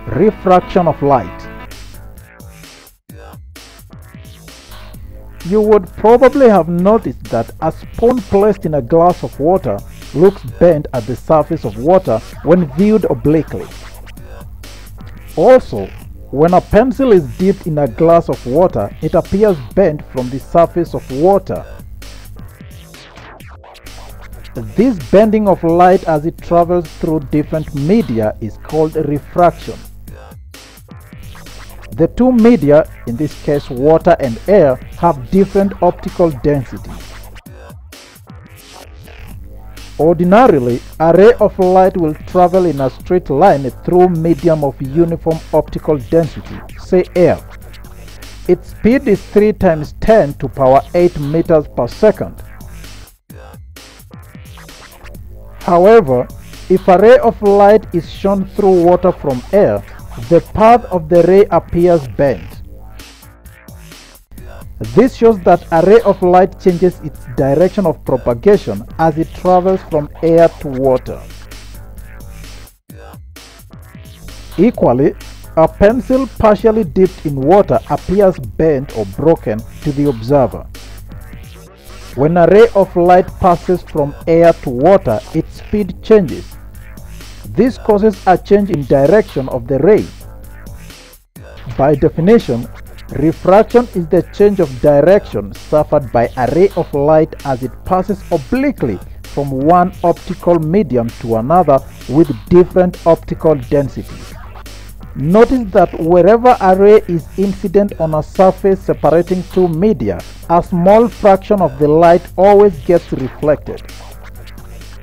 Refraction of light. You would probably have noticed that a spoon placed in a glass of water looks bent at the surface of water when viewed obliquely. Also, when a pencil is dipped in a glass of water, it appears bent from the surface of water. This bending of light as it travels through different media is called refraction. The two media, in this case water and air, have different optical densities. Ordinarily, a ray of light will travel in a straight line through medium of uniform optical density, say air. Its speed is 3 times 10 to power 8 meters per second. However, if a ray of light is shone through water from air, the path of the ray appears bent. This shows that a ray of light changes its direction of propagation as it travels from air to water. Equally, a pencil partially dipped in water appears bent or broken to the observer. When a ray of light passes from air to water, its speed changes. This causes a change in direction of the ray. By definition, refraction is the change of direction suffered by a ray of light as it passes obliquely from one optical medium to another with different optical densities. Notice that wherever a ray is incident on a surface separating two media, a small fraction of the light always gets reflected.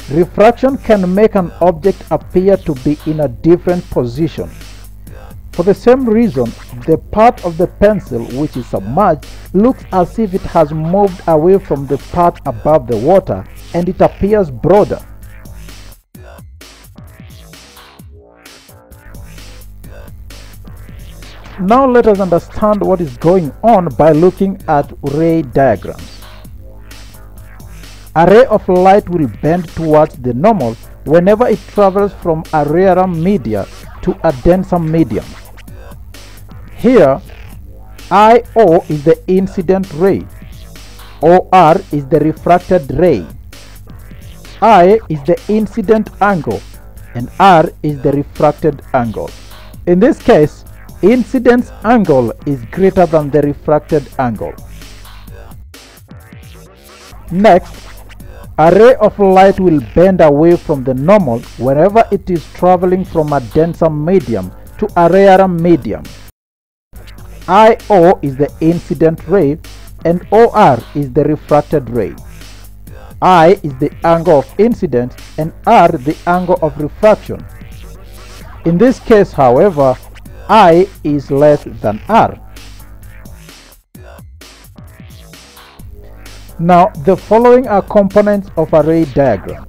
Refraction can make an object appear to be in a different position. For the same reason, the part of the pencil which is submerged looks as if it has moved away from the part above the water and it appears broader. Now let us understand what is going on by looking at ray diagrams. A ray of light will bend towards the normal whenever it travels from a rarer media to a denser medium. Here, IO is the incident ray, OR is the refracted ray, I is the incident angle, and R is the refracted angle. In this case, incidence angle is greater than the refracted angle. Next, a ray of light will bend away from the normal whenever it is traveling from a denser medium to a rarer medium. IO is the incident ray and OR is the refracted ray. I is the angle of incidence and R the angle of refraction. In this case, however, I is less than R. Now, the following are components of a ray diagram.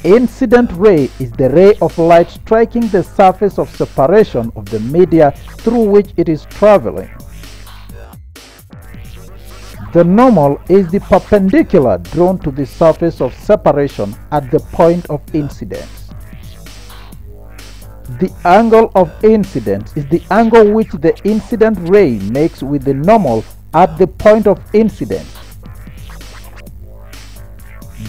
Incident ray is the ray of light striking the surface of separation of the media through which it is traveling. The normal is the perpendicular drawn to the surface of separation at the point of incidence. The angle of incidence is the angle which the incident ray makes with the normal at the point of incidence.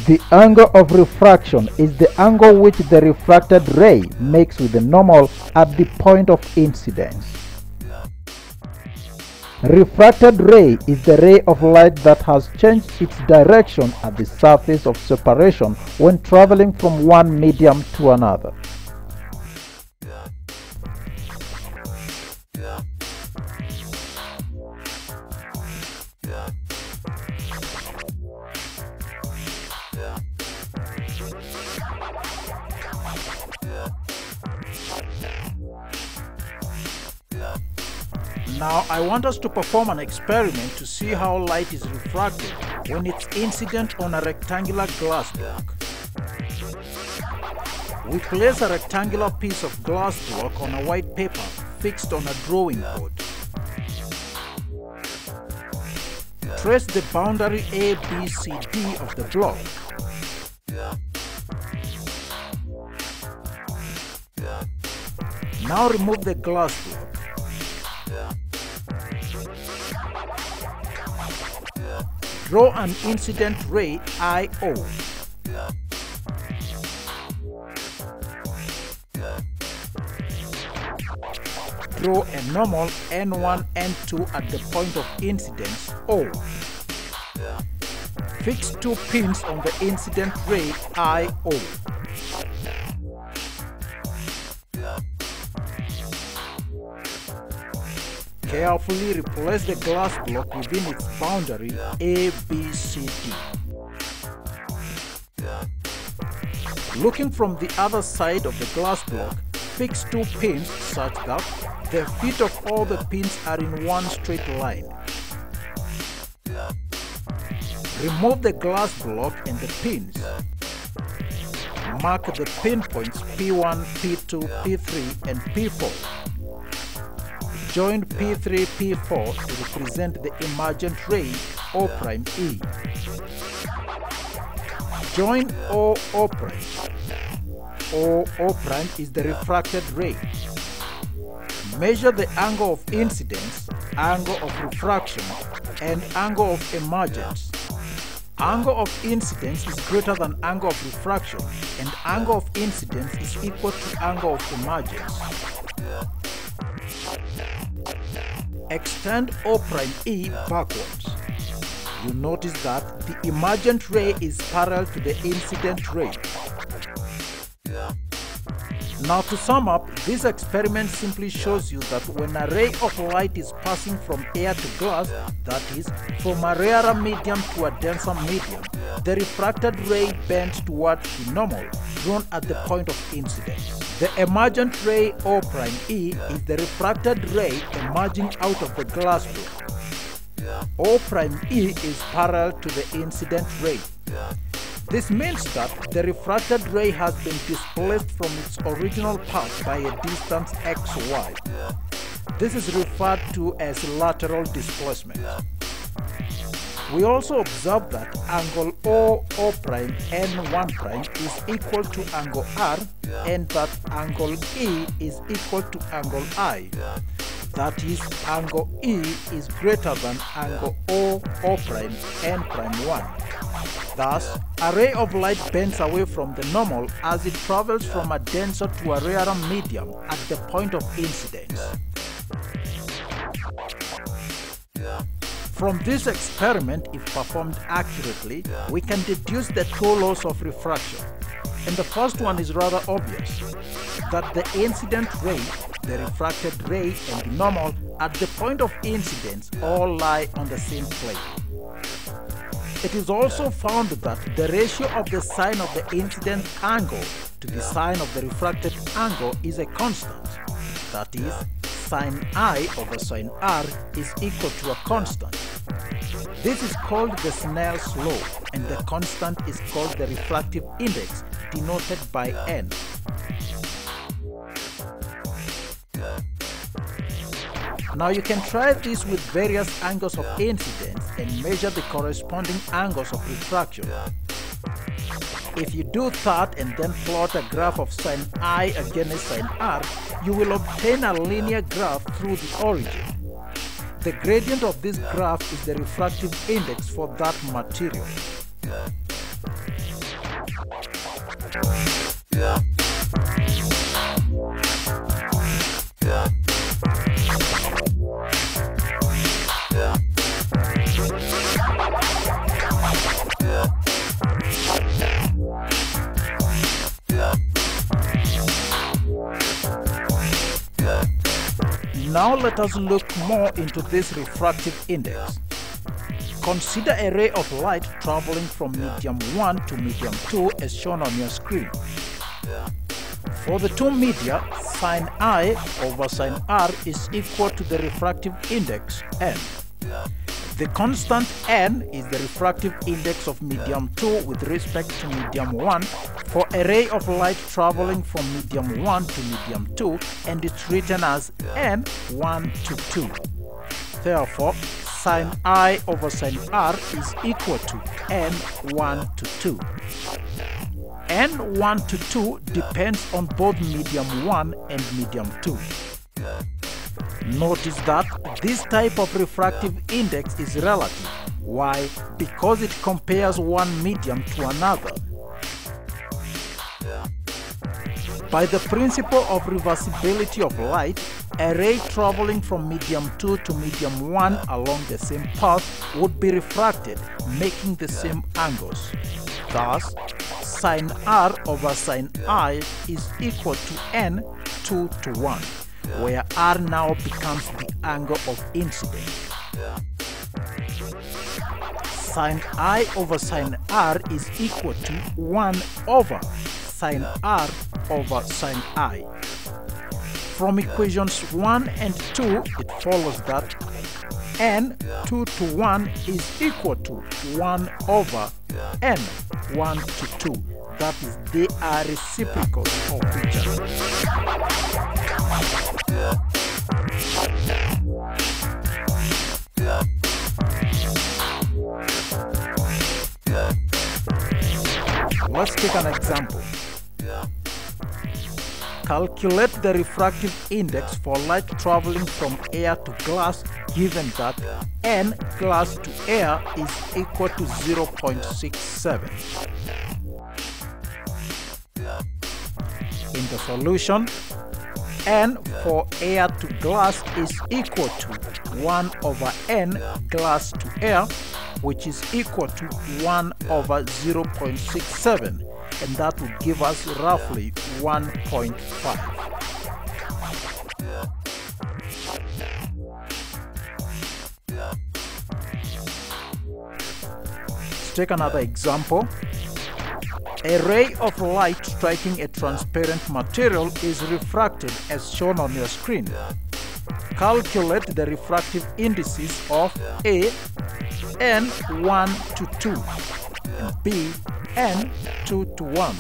The angle of refraction is the angle which the refracted ray makes with the normal at the point of incidence. Refracted ray is the ray of light that has changed its direction at the surface of separation when traveling from one medium to another. Now I want us to perform an experiment to see how light is refracted when it's incident on a rectangular glass block. We place a rectangular piece of glass block on a white paper fixed on a drawing board. Trace the boundary A, B, C, D of the block. Now remove the glass block. Draw an incident ray IO. Draw a normal N1, N2 at the point of incidence O. Fix 2 pins on the incident ray IO. Carefully replace the glass block within its boundary ABCD. Looking from the other side of the glass block, fix 2 pins such that the feet of all the pins are in one straight line. Remove the glass block and the pins. Mark the pinpoints P1, P2, P3 and P4. Join P3, P4 to represent the emergent ray O'E. Join O'O'. O'O' is the refracted ray. Measure the angle of incidence, angle of refraction, and angle of emergence. Angle of incidence is greater than angle of refraction, and angle of incidence is equal to angle of emergence. Extend O'E backwards. You notice that the emergent ray is parallel to the incident ray. Now to sum up, this experiment simply shows you that when a ray of light is passing from air to glass, that is, from a rarer medium to a denser medium, the refracted ray bends towards the normal, drawn at the point of incidence. The emergent ray O'E is the refracted ray emerging out of the glass block. O'E is parallel to the incident ray. This means that the refracted ray has been displaced from its original path by a distance xy. This is referred to as lateral displacement. We also observe that angle OO' N1' is equal to angle R and that angle E is equal to angle I. That is, angle E is greater than angle OO' N'1. Thus, a ray of light bends away from the normal as it travels from a denser to a rarer medium at the point of incidence. From this experiment, if performed accurately, we can deduce the 2 laws of refraction. And the first one is rather obvious, that the incident ray, the refracted ray, and the normal at the point of incidence all lie on the same plane. It is also found that the ratio of the sine of the incident angle to the sine of the refracted angle is a constant. That is, sine I over sine R is equal to a constant. This is called the Snell's law, and the constant is called the refractive index, denoted by N. Now you can try this with various angles of incidence and measure the corresponding angles of refraction. If you do that and then plot a graph of sine I against sine R, you will obtain a linear graph through the origin. The gradient of this graph is the refractive index for that material. Now let us look more into this refractive index. Consider a ray of light traveling from medium 1 to medium 2 as shown on your screen. For the two media, sine I over sine R is equal to the refractive index N. The constant N is the refractive index of medium 2 with respect to medium 1 for a ray of light traveling from medium 1 to medium 2, and it's written as N1 to 2. Therefore, sine I over sine R is equal to N1 to 2. N1 to 2 depends on both medium 1 and medium 2. Notice that this type of refractive index is relative. Why? Because it compares one medium to another. By the principle of reversibility of light, a ray traveling from medium 2 to medium 1 along the same path would be refracted, making the same angles. Thus, sin R over sin I is equal to N2 to 1, where R now becomes the angle of incidence. Sin I over sin R is equal to 1 over sin R over sin I. From equations 1 and 2, it follows that N2 to 1 is equal to 1 over N1 to 2. That is, they are reciprocals of each other. Let's take an example. Calculate the refractive index for light traveling from air to glass given that N glass to air is equal to 0.67. In the solution, N for air to glass is equal to 1 over N glass to air, which is equal to 1 over 0.67. And that would give us roughly 1.5. Let's take another example. A ray of light striking a transparent material is refracted as shown on your screen. Calculate the refractive indices of A, N1 to 2, and B, N2 to 1.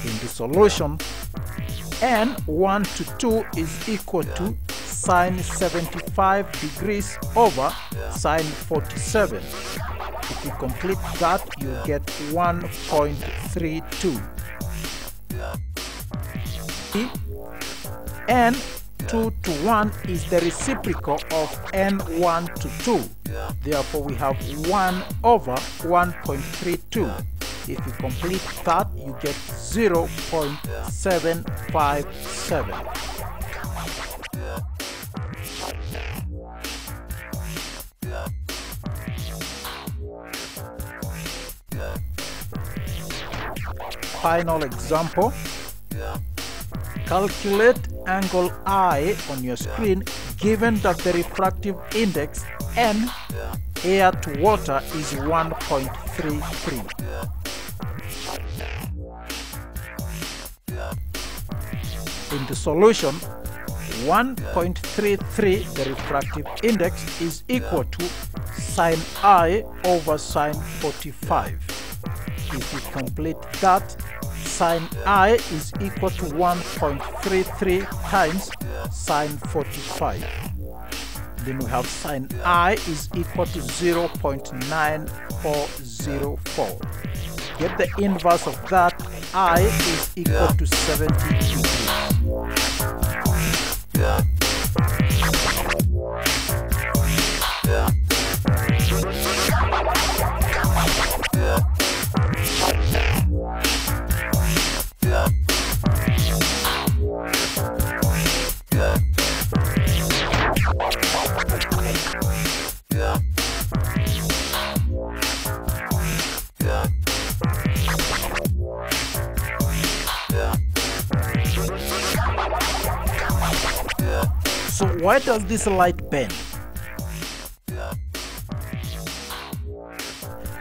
In the solution, N1 to 2 is equal to sine 75 degrees over sine 47. If you complete that, you get 1.32. N2 to 1 is the reciprocal of N1 to 2. Therefore, we have 1 over 1.32. If you complete that, you get 0.757. Final example. Calculate angle I on your screen given that the refractive index N air to water is 1.33. In the solution, 1.33, the refractive index, is equal to sine I over sine 45. If you complete that, sine I is equal to 1.33 times sine 45. Then we have sine I is equal to 0.9404. Get the inverse of that. I is equal to 70 degrees. So why does this light bend?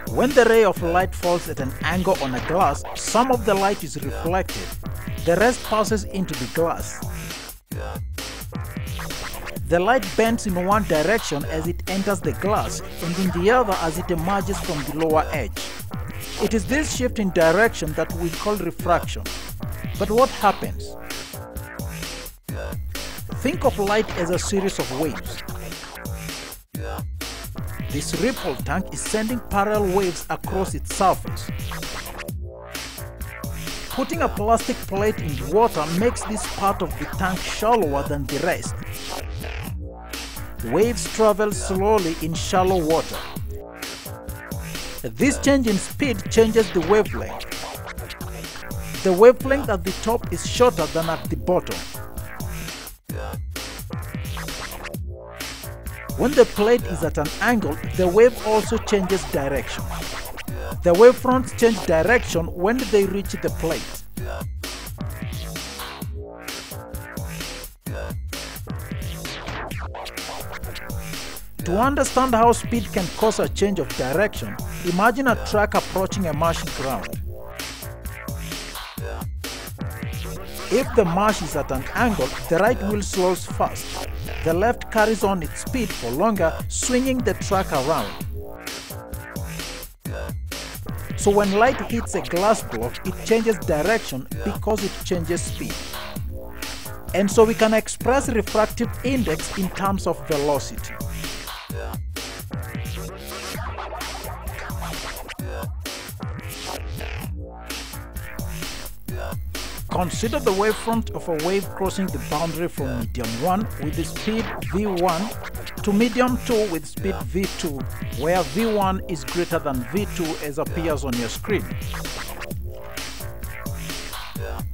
When the ray of light falls at an angle on a glass, some of the light is reflected. The rest passes into the glass. The light bends in one direction as it enters the glass and in the other as it emerges from the lower edge. It is this shift in direction that we call refraction. But what happens? Think of light as a series of waves. This ripple tank is sending parallel waves across its surface. Putting a plastic plate in water makes this part of the tank shallower than the rest. Waves travel slowly in shallow water. This change in speed changes the wavelength. The wavelength at the top is shorter than at the bottom. When the plate is at an angle, the wave also changes direction. The wavefronts change direction when they reach the plate. To understand how speed can cause a change of direction, imagine a truck approaching a marshy ground. If the marsh is at an angle, the right wheel slows fast. The left carries on its speed for longer, swinging the truck around. So when light hits a glass block, it changes direction because it changes speed. And so we can express refractive index in terms of velocity. Consider the wavefront of a wave crossing the boundary from medium 1 with the speed v1 to medium 2 with speed v2, where v1 is greater than v2 as appears on your screen.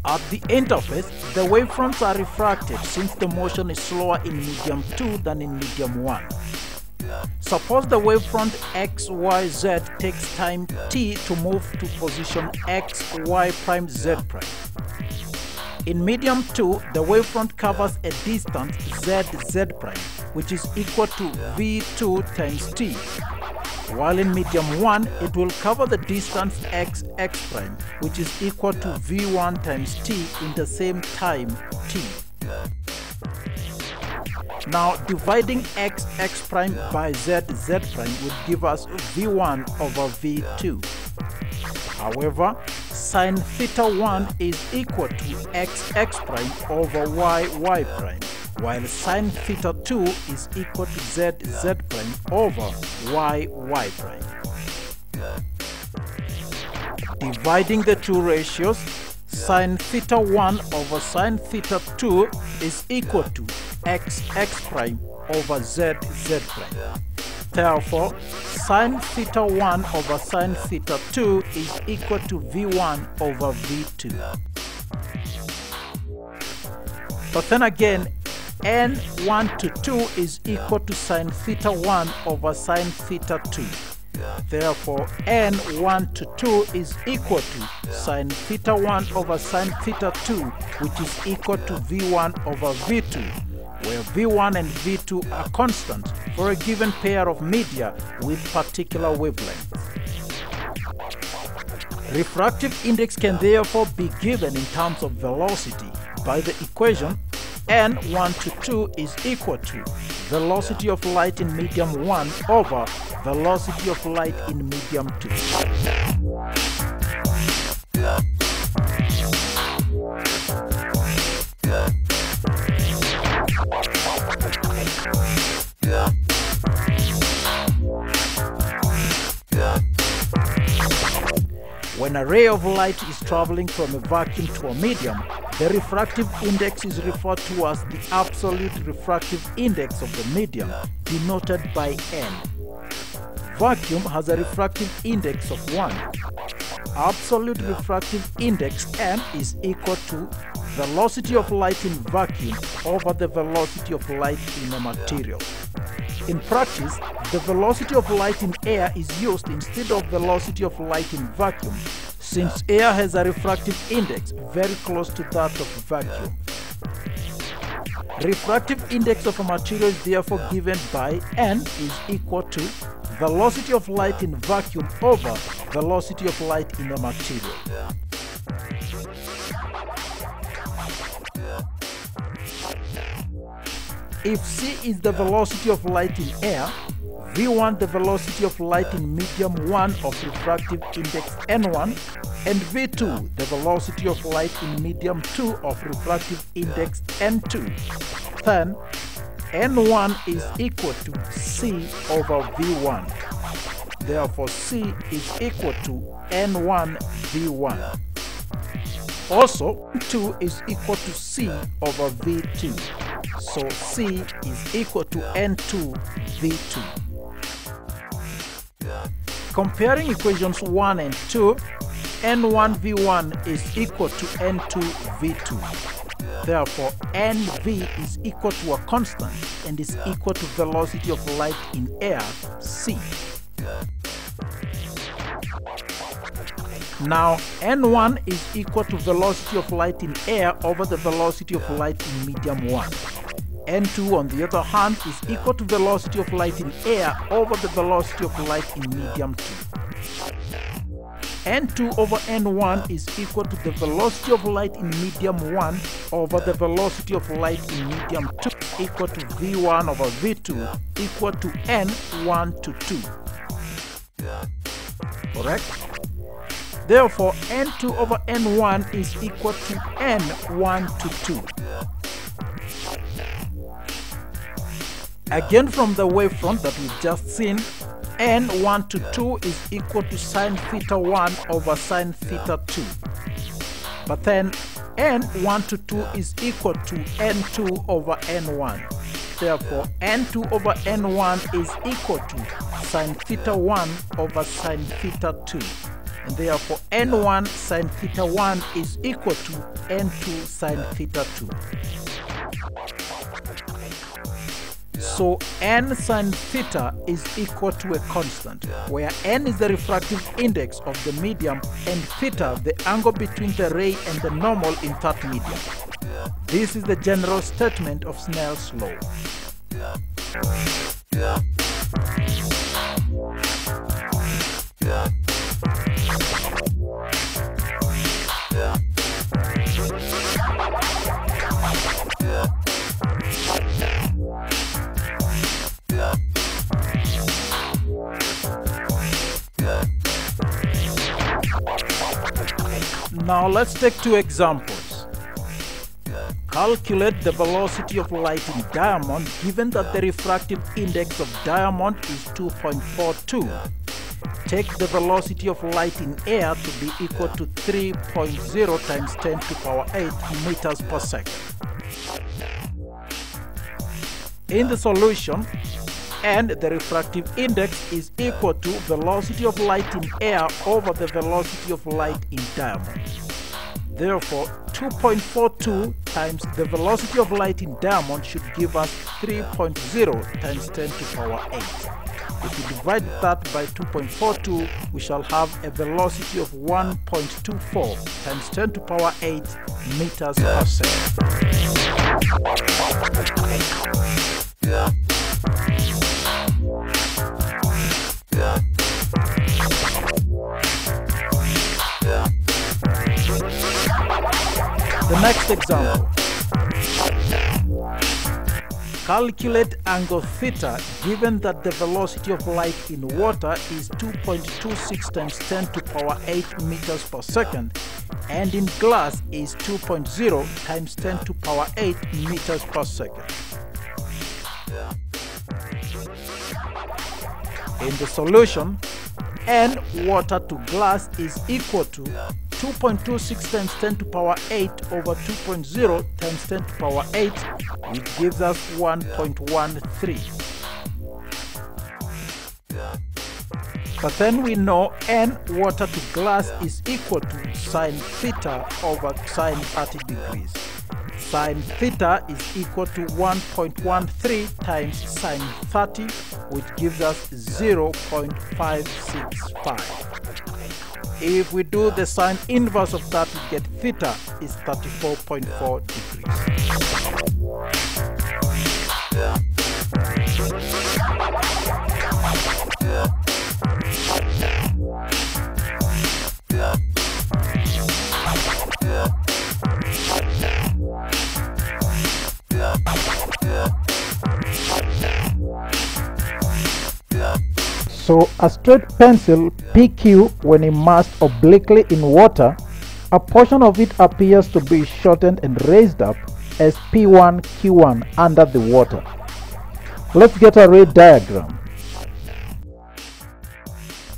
At the interface, the wavefronts are refracted since the motion is slower in medium 2 than in medium 1. Suppose the wavefront x, y, z takes time t to move to position x, y prime, z prime. In medium 2, the wavefront covers a distance z, z prime, which is equal to v2 times t, while in medium 1, it will cover the distance x, x prime, which is equal to v1 times t in the same time t. Now, dividing x, x prime by z, z prime would give us v1 over v2. However, sin theta 1 is equal to x, x prime over y, y prime, while sin theta 2 is equal to z, z prime over y, y prime. Dividing the two ratios, sin theta 1 over sin theta 2 is equal to x, x prime over z, z prime. Therefore, sin theta 1 over sin theta 2 is equal to v1 over v2. But then again, n1 to 2 is equal to sin theta 1 over sin theta 2. Therefore, n1 to 2 is equal to sin theta 1 over sin theta 2, which is equal to v1 over v2, where v1 and v2 are constant for a given pair of media with particular wavelengths. Refractive index can therefore be given in terms of velocity by the equation n1 to 2 is equal to velocity of light in medium 1 over velocity of light in medium 2. When a ray of light is traveling from a vacuum to a medium, the refractive index is referred to as the absolute refractive index of the medium, denoted by n. Vacuum has a refractive index of 1. Absolute refractive index n is equal to velocity of light in vacuum over the velocity of light in a material. In practice, the velocity of light in air is used instead of velocity of light in vacuum, since air has a refractive index very close to that of vacuum. Refractive index of a material is therefore given by n is equal to velocity of light in vacuum over velocity of light in a material. If c is the velocity of light in air, v1 the velocity of light in medium 1 of refractive index n1, and v2 the velocity of light in medium 2 of refractive index n2, then N1 is equal to C over V1. Therefore, C is equal to N1 V1. Also, N2 is equal to C over V2. So C is equal to N2 V2. Comparing equations 1 and 2, N1 V1 is equal to N2 V2. Therefore, NV is equal to a constant and is equal to velocity of light in air, C. Now, N1 is equal to velocity of light in air over the velocity of light in medium 1. N2, on the other hand, is equal to velocity of light in air over the velocity of light in medium 2. N2 over N1 is equal to the velocity of light in medium 1 over the velocity of light in medium 2, equal to V1 over V2, equal to N1 to 2. Correct? Therefore, N2 over N1 is equal to N1 to 2. Again, from the wavefront that we've just seen, N1 to 2 is equal to sine theta 1 over sine theta 2. But then N1 to 2 is equal to N2 over N1. Therefore, N2 over N1 is equal to sine theta 1 over sine theta 2. And therefore, N1 sine theta 1 is equal to N2 sine theta 2. So n sine theta is equal to a constant, where n is the refractive index of the medium and theta the angle between the ray and the normal in that medium. This is the general statement of Snell's law. Now let's take two examples. Calculate the velocity of light in diamond given that the refractive index of diamond is 2.42. Take the velocity of light in air to be equal to 3.0 times 10 to the power 8 meters per second. In the solution, and the refractive index is equal to velocity of light in air over the velocity of light in diamond. Therefore, 2.42 times the velocity of light in diamond should give us 3.0 times 10 to the power 8. If we divide that by 2.42, we shall have a velocity of 1.24 times 10 to the power 8 meters per second. The next example. Calculate angle theta given that the velocity of light in water is 2.26 times 10 to the power 8 meters per second and in glass is 2.0 times 10 to the power 8 meters per second. In the solution, N water to glass is equal to 2.26 times 10 to the power 8 over 2.0 times 10 to the power 8, which gives us 1.13. But then we know N water to glass is equal to sine theta over sine 30 degrees. Sine theta is equal to 1.13 times sine 30, which gives us 0.565. If we do the sine inverse of that, we get theta is 34.4 degrees. So a straight pencil PQ, when immersed obliquely in water, a portion of it appears to be shortened and raised up as P1 Q1 under the water. Let's get a ray diagram.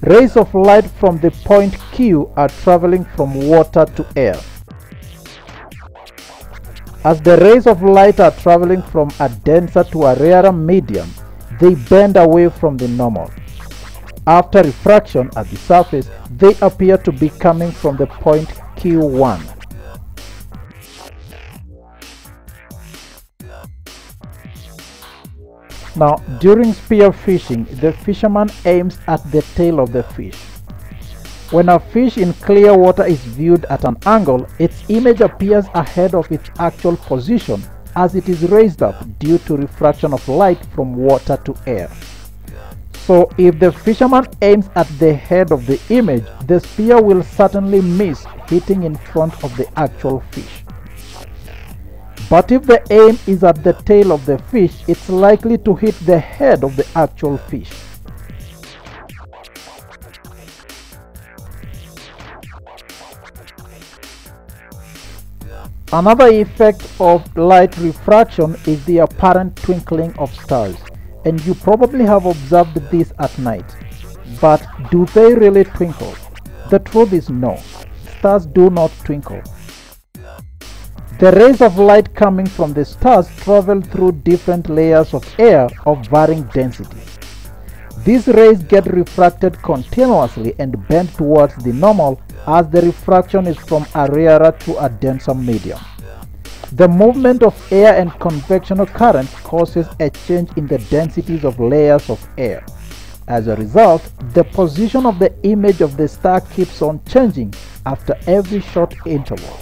Rays of light from the point Q are traveling from water to air. As the rays of light are traveling from a denser to a rarer medium, they bend away from the normal. After refraction at the surface, they appear to be coming from the point Q1. Now, during spear fishing, the fisherman aims at the tail of the fish. When a fish in clear water is viewed at an angle, its image appears ahead of its actual position as it is raised up due to refraction of light from water to air. So, if the fisherman aims at the head of the image, the spear will certainly miss hitting in front of the actual fish. But if the aim is at the tail of the fish, it's likely to hit the head of the actual fish. Another effect of light refraction is the apparent twinkling of stars, and you probably have observed this at night. But do they really twinkle? The truth is no, stars do not twinkle. The rays of light coming from the stars travel through different layers of air of varying density. These rays get refracted continuously and bend towards the normal as the refraction is from a rarer to a denser medium. The movement of air and convectional currents causes a change in the densities of layers of air. As a result, the position of the image of the star keeps on changing after every short interval.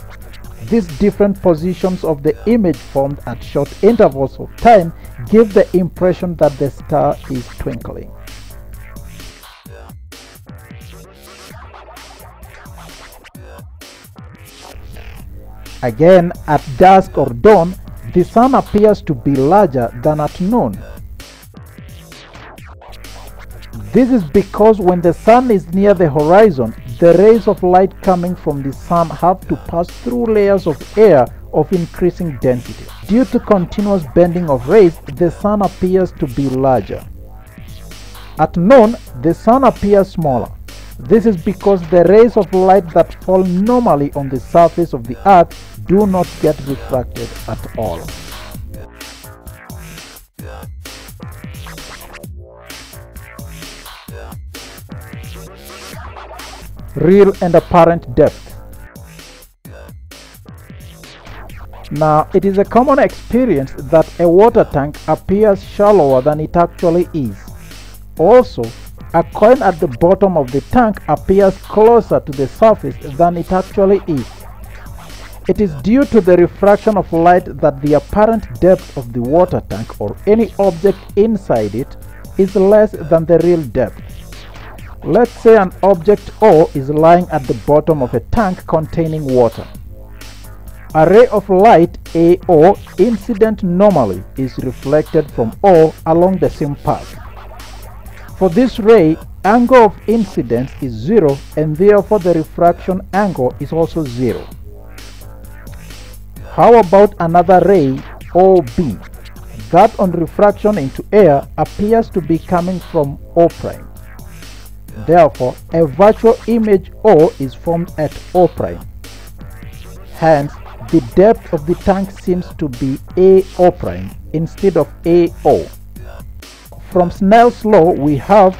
These different positions of the image formed at short intervals of time give the impression that the star is twinkling. Again, at dusk or dawn, the sun appears to be larger than at noon. This is because when the sun is near the horizon, the rays of light coming from the sun have to pass through layers of air of increasing density. Due to continuous bending of rays, the sun appears to be larger. At noon, the sun appears smaller. This is because the rays of light that fall normally on the surface of the earth do not get refracted at all. Real and apparent depth. Now, it is a common experience that a water tank appears shallower than it actually is. Also, a coin at the bottom of the tank appears closer to the surface than it actually is. It is due to the refraction of light that the apparent depth of the water tank or any object inside it is less than the real depth. Let's say an object O is lying at the bottom of a tank containing water. A ray of light AO incident normally is reflected from O along the same path. For this ray, angle of incidence is 0 and therefore the refraction angle is also 0. How about another ray OB? That on refraction into air appears to be coming from O'. Therefore, a virtual image O is formed at O'. Hence, the depth of the tank seems to be AO' instead of AO. From Snell's law, we have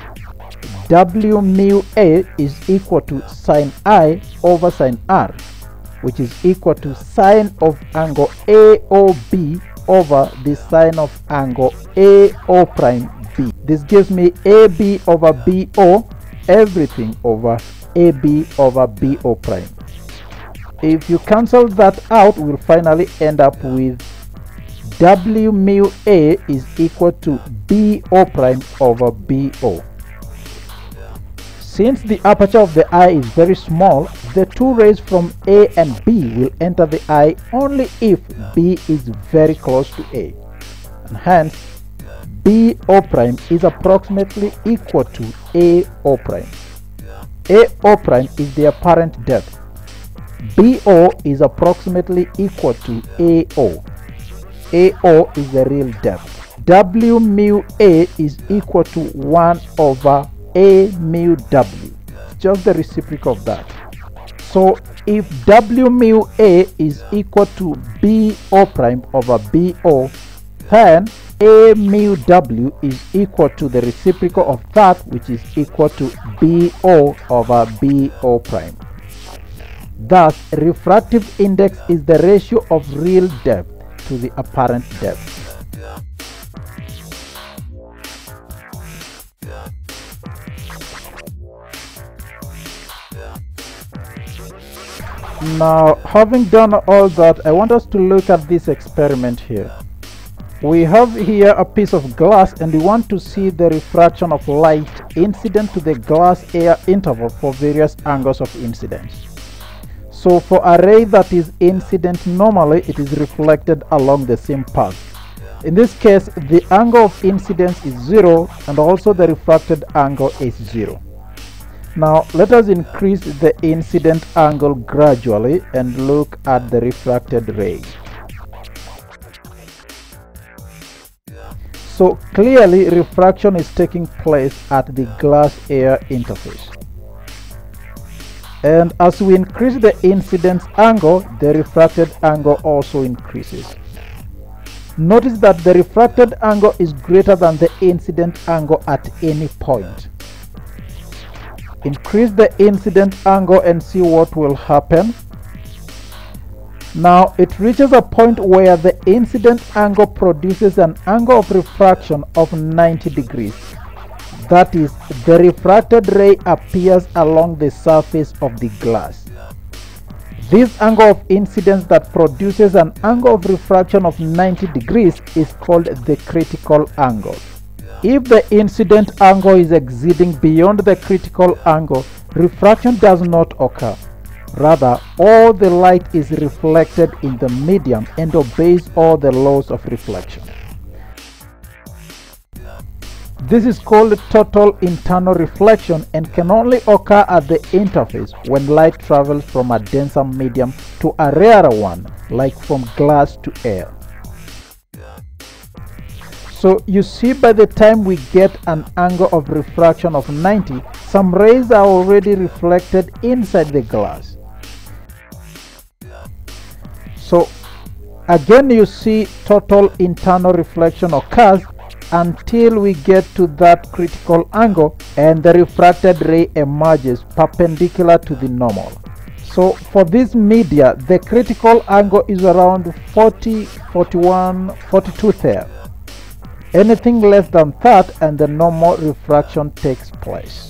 W mu A is equal to sine I over sine R, which is equal to sine of angle AOB over the sine of angle AO'B. This gives me AB over BO, everything over AB over BO'. If you cancel that out, we'll finally end up with W mu A is equal to BO' over BO. Since the aperture of the eye is very small, the two rays from A and B will enter the eye only if B is very close to A, and hence BO' is approximately equal to AO'. AO' is the apparent depth. BO is approximately equal to AO. AO is the real depth. W mu A is equal to 1 over A mu W. It's just the reciprocal of that. So if W mu A is equal to BO prime over BO, then A mu W is equal to the reciprocal of that, which is equal to BO over BO prime. Thus, refractive index is the ratio of real depth to the apparent depth. Now, having done all that, I want us to look at this experiment here. We have here a piece of glass and we want to see the refraction of light incident to the glass-air interval for various angles of incidence. So for a ray that is incident, normally it is reflected along the same path. In this case, the angle of incidence is 0 and also the refracted angle is 0. Now let us increase the incident angle gradually and look at the refracted ray. So clearly refraction is taking place at the glass-air interface. And as we increase the incidence angle, the refracted angle also increases. Notice that the refracted angle is greater than the incident angle at any point. Increase the incident angle and see what will happen. Now it reaches a point where the incident angle produces an angle of refraction of 90 degrees. That is, the refracted ray appears along the surface of the glass. This angle of incidence that produces an angle of refraction of 90 degrees is called the critical angle. If the incident angle is exceeding beyond the critical angle, refraction does not occur. Rather, all the light is reflected in the medium and obeys all the laws of reflection. This is called total internal reflection and can only occur at the interface when light travels from a denser medium to a rarer one, like from glass to air. So you see, by the time we get an angle of refraction of 90, some rays are already reflected inside the glass. So again, you see total internal reflection occurs until we get to that critical angle and the refracted ray emerges perpendicular to the normal. So for this media, the critical angle is around 40, 41, 42 there. Anything less than that and the normal refraction takes place.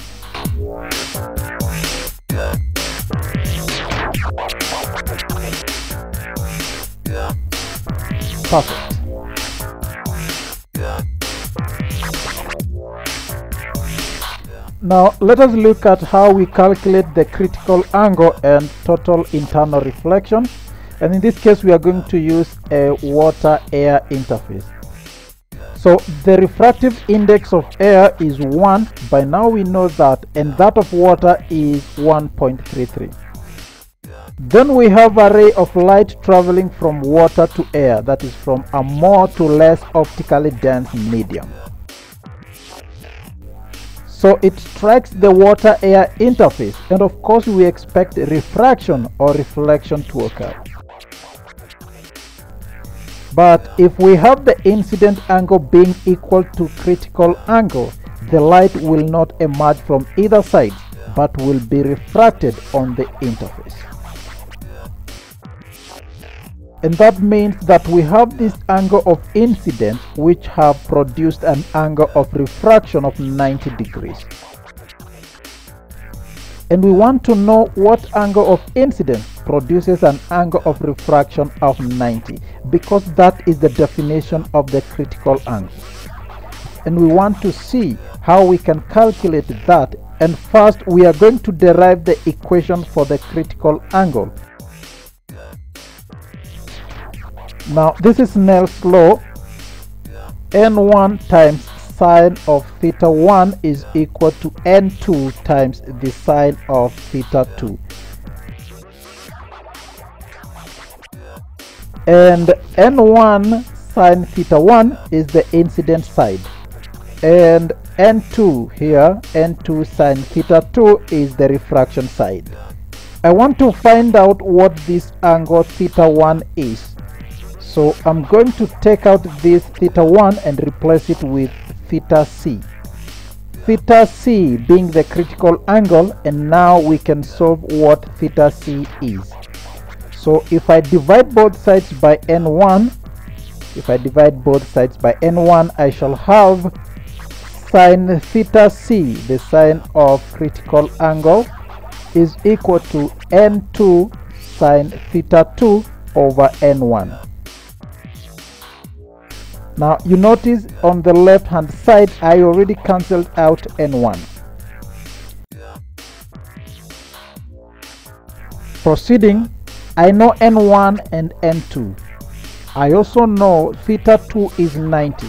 Perfect. Now let us look at how we calculate the critical angle and total internal reflection, and in this case we are going to use a water-air interface. So the refractive index of air is 1, by now we know that, and that of water is 1.33. Then we have a ray of light traveling from water to air, that is from a more to less optically dense medium. So it strikes the water-air interface, and of course we expect refraction or reflection to occur. But if we have the incident angle being equal to critical angle, the light will not emerge from either side, but will be refracted on the interface. And that means that we have this angle of incidence which have produced an angle of refraction of 90 degrees. And we want to know what angle of incidence produces an angle of refraction of 90, because that is the definition of the critical angle. And we want to see how we can calculate that. And first we are going to derive the equation for the critical angle. Now this is Snell's law. N1 times sine of theta 1 is equal to N2 times the sine of theta 2. And N1 sine theta 1 is the incident side, and n2 here, n2 sine theta 2 is the refraction side. I want to find out what this angle theta 1 is. So I'm going to take out this theta 1 and replace it with theta c. Theta c being the critical angle, and now we can solve what theta c is. So if I divide both sides by n1, I shall have sine theta c, the sine of critical angle, is equal to n2 sine theta 2 over n1. Now you notice on the left hand side I already cancelled out n1. Proceeding, I know n1 and n2. I also know theta 2 is 90.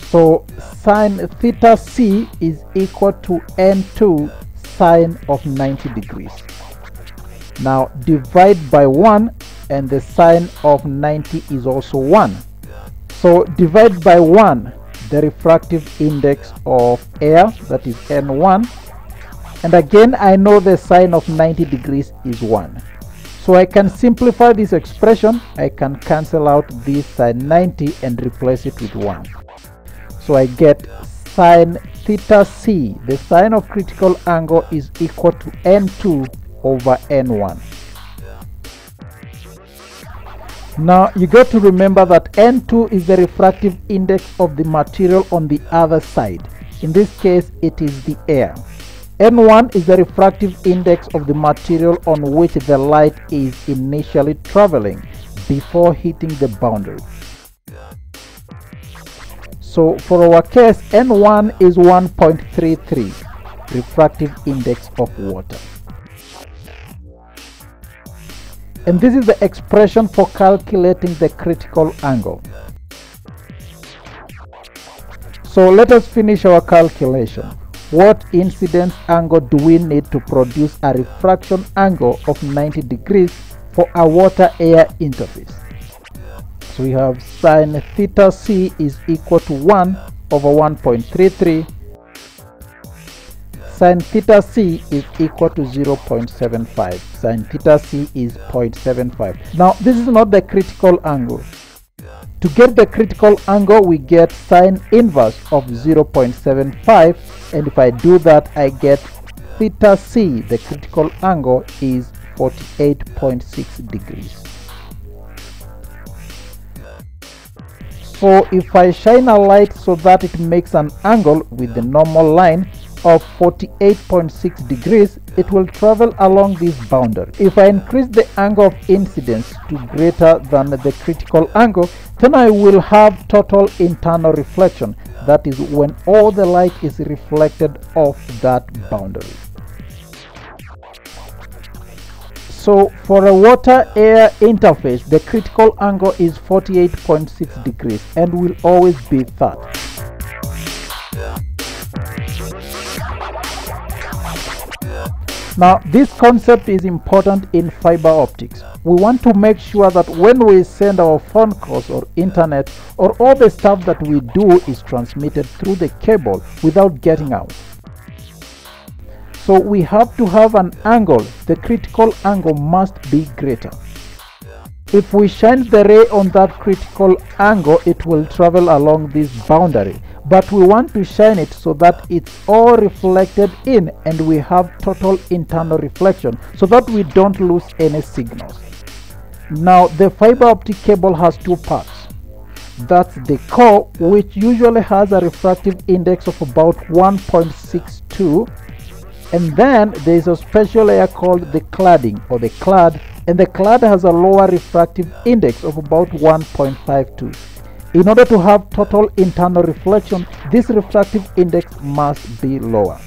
So sine theta c is equal to n2 sine of 90 degrees. Now divide by 1, and the sine of 90 is also 1. So divide by 1 the refractive index of air, that is n1, and again I know the sine of 90 degrees is 1. So I can simplify this expression. I can cancel out this sine 90 and replace it with 1. So I get sine theta c, the sine of critical angle, is equal to n2 over n1. Now you got to remember that n2 is the refractive index of the material on the other side. In this case it is the air. n1 is the refractive index of the material on which the light is initially traveling before hitting the boundary. So for our case, n1 is 1.33, refractive index of water. And this is the expression for calculating the critical angle. So let us finish our calculation. What incidence angle do we need to produce a refraction angle of 90 degrees for a water-air interface? So we have sine theta c is equal to 1 over 1.33. Sine theta c is equal to 0.75. Sine theta c is 0.75. Now this is not the critical angle. To get the critical angle, we get sine inverse of 0.75, and if I do that, I get theta c, the critical angle, is 48.6 degrees. So if I shine a light so that it makes an angle with the normal line of 48.6 degrees, it will travel along this boundary. If I increase the angle of incidence to greater than the critical angle, then I will have total internal reflection. That is when all the light is reflected off that boundary. So for a water-air interface, the critical angle is 48.6 degrees and will always be that. Now this concept is important in fiber optics. We want to make sure that when we send our phone calls or internet or all the stuff that we do is transmitted through the cable without getting out. So we have to have an angle. The critical angle must be greater. If we shine the ray on that critical angle, it will travel along this boundary. But we want to shine it so that it's all reflected in and we have total internal reflection so that we don't lose any signals. Now the fiber optic cable has two parts. That's the core, which usually has a refractive index of about 1.62, and then there is a special layer called the cladding or the clad, and the clad has a lower refractive index of about 1.52. In order to have total internal reflection, this refractive index must be lower.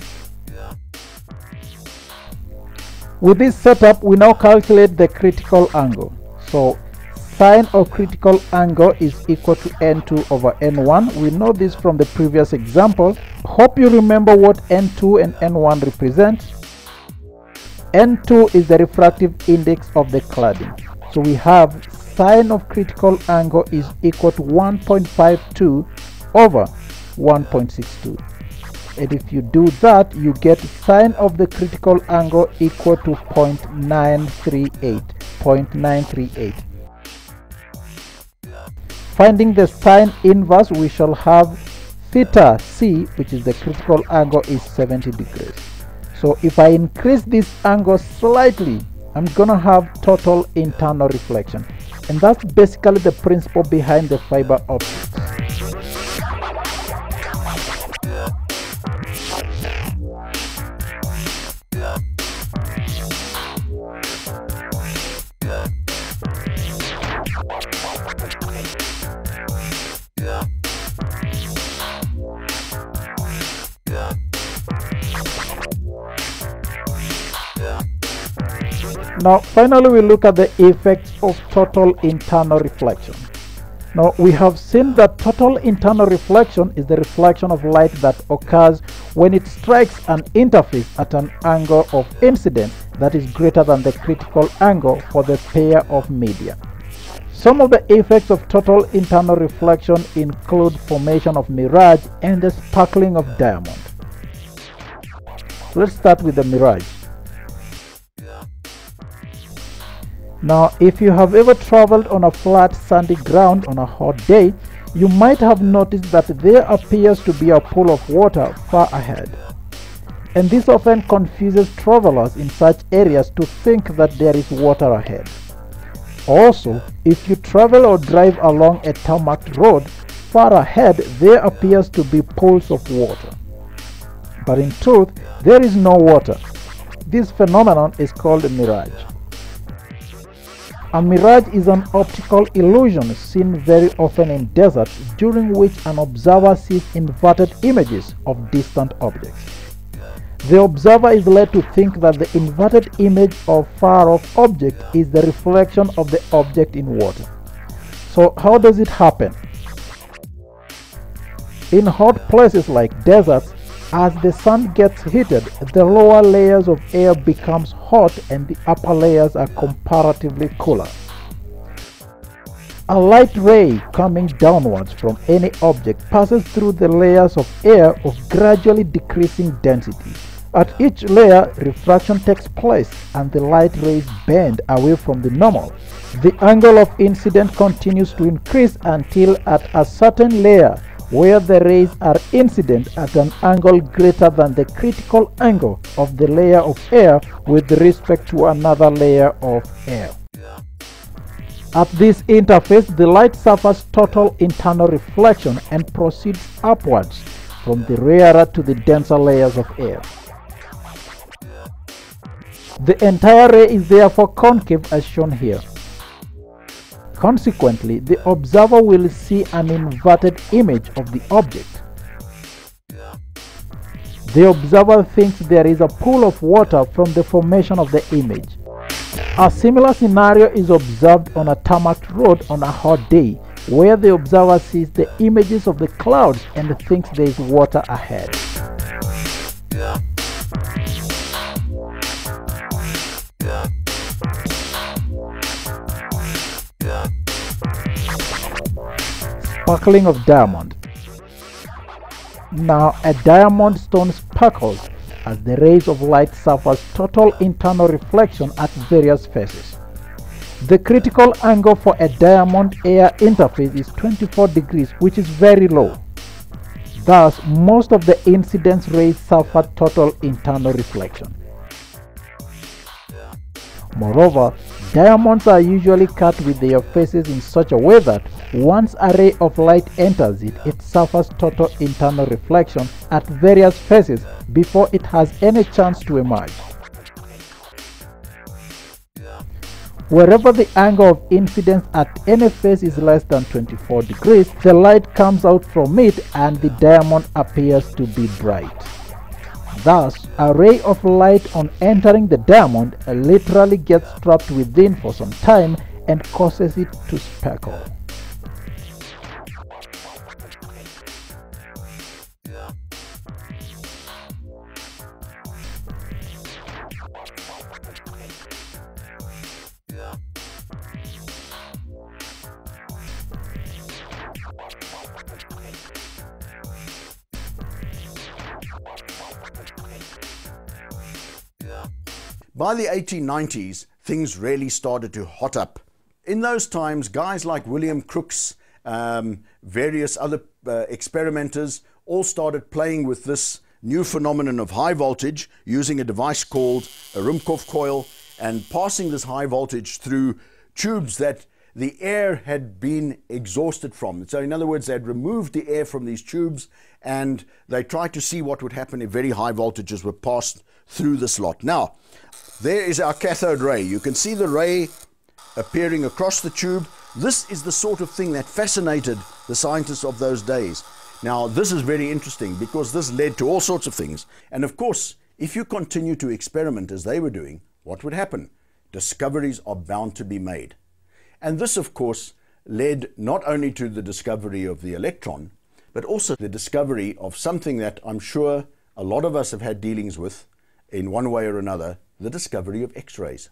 With this setup, we now calculate the critical angle. So sine of critical angle is equal to n2 over n1. We know this from the previous example. Hope you remember what n2 and n1 represent. n2 is the refractive index of the cladding. So we have sine of critical angle is equal to 1.52 over 1.62. And if you do that, you get sine of the critical angle equal to 0.938. Finding the sine inverse, we shall have theta c, which is the critical angle, is 70 degrees. So if I increase this angle slightly, I'm gonna have total internal reflection. And that's basically the principle behind the fiber optics. Now finally we look at the effects of total internal reflection. Now we have seen that total internal reflection is the reflection of light that occurs when it strikes an interface at an angle of incidence that is greater than the critical angle for the pair of media. Some of the effects of total internal reflection include formation of mirage and the sparkling of diamond. Let's start with the mirage. Now, if you have ever traveled on a flat sandy ground on a hot day, you might have noticed that there appears to be a pool of water far ahead. And this often confuses travelers in such areas to think that there is water ahead. Also, if you travel or drive along a tarmac road, far ahead there appears to be pools of water. But in truth, there is no water. This phenomenon is called a mirage. A mirage is an optical illusion seen very often in deserts, during which an observer sees inverted images of distant objects. The observer is led to think that the inverted image of far-off object is the reflection of the object in water. So how does it happen? In hot places like deserts, as the sun gets heated, the lower layers of air becomes hot and the upper layers are comparatively cooler. A light ray coming downwards from any object passes through the layers of air of gradually decreasing density. At each layer, refraction takes place and the light rays bend away from the normal. The angle of incidence continues to increase until at a certain layer, where the rays are incident at an angle greater than the critical angle of the layer of air with respect to another layer of air. At this interface, the light suffers total internal reflection and proceeds upwards from the rarer to the denser layers of air. The entire ray is therefore concave as shown here. Consequently, the observer will see an inverted image of the object. The observer thinks there is a pool of water from the formation of the image. A similar scenario is observed on a tarmac road on a hot day, where the observer sees the images of the clouds and thinks there is water ahead. Sparkling of diamond. Now a diamond stone sparkles as the rays of light suffers total internal reflection at various phases. The critical angle for a diamond-air interface is 24 degrees, which is very low. Thus, most of the incidence rays suffer total internal reflection. Moreover, diamonds are usually cut with their faces in such a way that once a ray of light enters it, it suffers total internal reflection at various phases before it has any chance to emerge. Wherever the angle of incidence at any phase is less than 24 degrees, the light comes out from it and the diamond appears to be bright. Thus, a ray of light on entering the diamond literally gets trapped within for some time and causes it to sparkle. By the 1890s, things really started to hot up. In those times, guys like William Crookes, various other experimenters, all started playing with this new phenomenon of high voltage using a device called a Ruhmkorff coil and passing this high voltage through tubes that the air had been exhausted from. So in other words, they had removed the air from these tubes and they tried to see what would happen if very high voltages were passed through this lot. Now, there is our cathode ray. You can see the ray appearing across the tube. This is the sort of thing that fascinated the scientists of those days. Now, this is very interesting because this led to all sorts of things. And of course, if you continue to experiment as they were doing, what would happen? Discoveries are bound to be made. And this, of course, led not only to the discovery of the electron, but also the discovery of something that I'm sure a lot of us have had dealings with in one way or another, the discovery of X-rays.